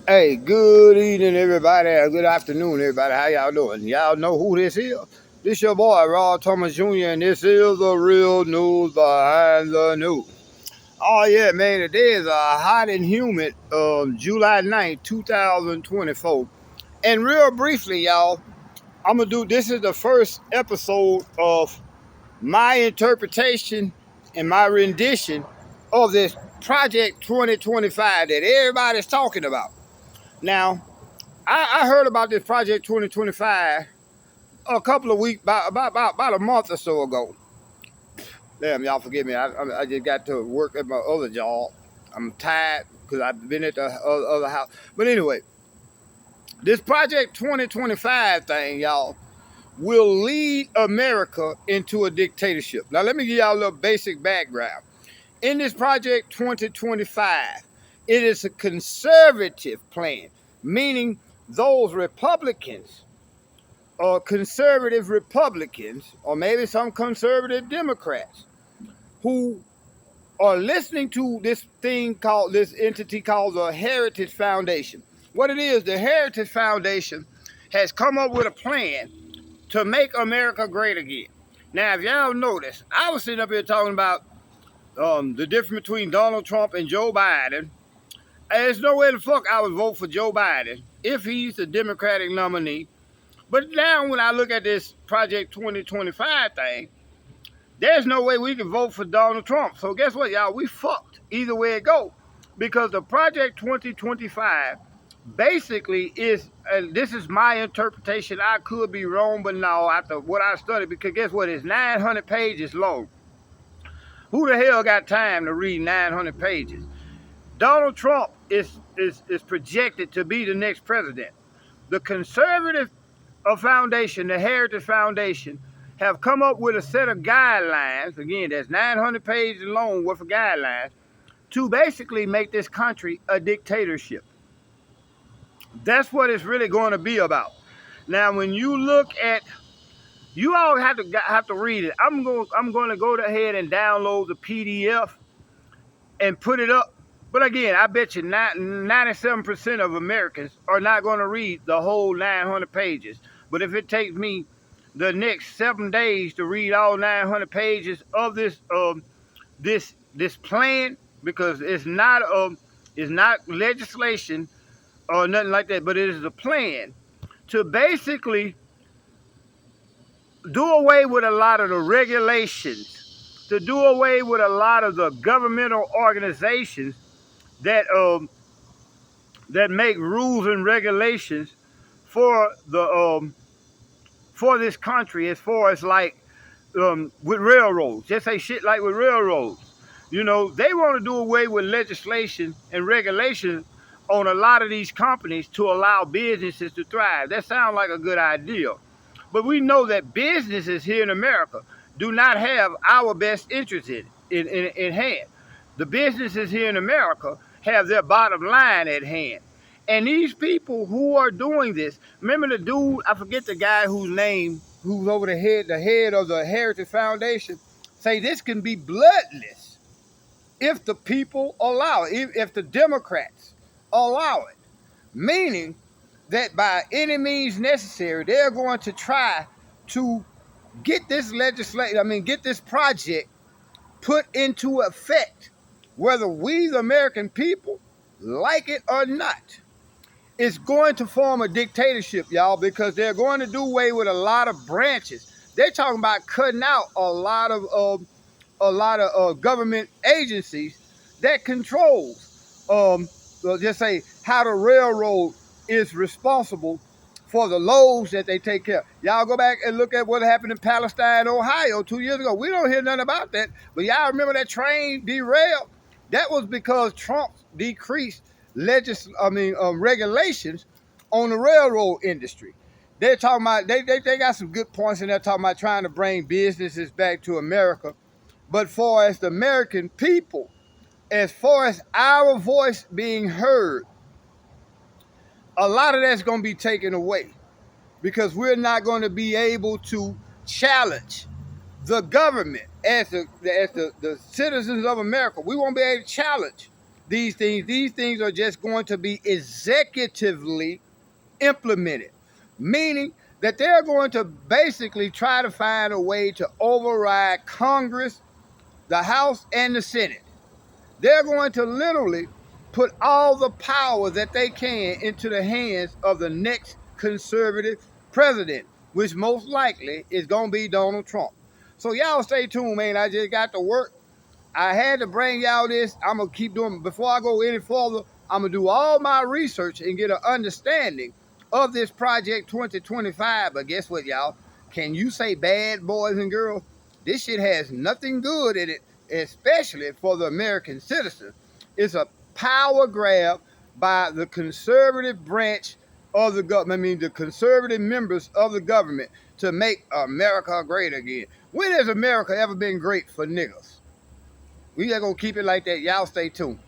Hey, good evening, everybody. Good afternoon, everybody. How y'all doing? Y'all know who this is? This your boy, Rod Thomas Jr., and this is the real news behind the news. Oh, yeah, man. Today is a hot and humid July 9th, 2024. And real briefly, y'all, this is the first episode of my interpretation and my rendition of this Project 2025 that everybody's talking about. Now, I heard about this Project 2025 a couple of weeks, about a month or so ago. Damn, y'all forgive me. I just got to work at my other job. I'm tired because I've been at the other house. But anyway, this Project 2025 thing, y'all, will lead America into a dictatorship. Now, let me give y'all a little basic background. In this Project 2025, it is a conservative plan, meaning those Republicans or conservative Republicans, or maybe some conservative Democrats, who are listening to this entity called the Heritage Foundation. What it is, the Heritage Foundation has come up with a plan to make America great again. Now, if y'all notice, I was sitting up here talking about the difference between Donald Trump and Joe Biden. There's no way the fuck I would vote for Joe Biden if he's the Democratic nominee. But now when I look at this Project 2025 thing, there's no way we can vote for Donald Trump. So guess what, y'all? We fucked either way it go. Because the Project 2025 basically is, and this is my interpretation, I could be wrong, but no, after what I studied, because guess what? It's 900 pages long. Who the hell got time to read 900 pages? Donald Trump is projected to be the next president. The conservative foundation, the Heritage Foundation, have come up with a set of guidelines, again, that's 900 pages long worth of guidelines, to basically make this country a dictatorship. That's what it's really going to be about. Now, when you look at, you all have to read it. I'm going to go ahead and download the PDF and put it up. But again, I bet you 97% of Americans are not going to read the whole 900 pages. But if it takes me the next 7 days to read all 900 pages of this plan, because it's not legislation or nothing like that, but it is a plan to basically do away with a lot of the regulations, to do away with a lot of the governmental organizations that make rules and regulations for this country, as far as like with railroads. Just say shit like with railroads. You know, they want to do away with legislation and regulations on a lot of these companies to allow businesses to thrive. That sounds like a good idea. But we know that businesses here in America do not have our best interests in hand. The businesses here in America have their bottom line at hand. And these people who are doing this, remember the dude, I forget the guy whose name, who's over the head of the Heritage Foundation, say this can be bloodless if the people allow it, if the Democrats allow it. Meaning that by any means necessary, they're going to try to get this get this project put into effect, whether we, the American people, like it or not. It's going to form a dictatorship, y'all, because they're going to do away with a lot of branches. They're talking about cutting out a lot of government agencies that controls, just say how the railroad is responsible for the loads that they take care of. Y'all go back and look at what happened in Palestine, Ohio 2 years ago. We don't hear nothing about that, but y'all remember that train derailed? That was because Trump decreased regulations on the railroad industry. They're talking about, they got some good points in there talking about trying to bring businesses back to America. But for as the American people, as far as our voice being heard, a lot of that's going to be taken away because we're not going to be able to challenge the government as the citizens of America. We won't be able to challenge these things are just going to be executively implemented, meaning that they're going to basically try to find a way to override Congress, the House, and the Senate. They're going to literally put all the power that they can into the hands of the next conservative president, which most likely is going to be Donald Trump. So y'all stay tuned, man. I just got to work. I had to bring y'all this. I'm going to keep doing, before I go any further, I'm going to do all my research and get an understanding of this Project 2025. But guess what, y'all? Can you say bad, boys and girls? This shit has nothing good in it, especially for the American citizen. It's a power grab by the conservative branch of the government, I mean the conservative members of the government, to make America great again. When has America ever been great for niggas? We just gonna keep it like that. Y'all stay tuned.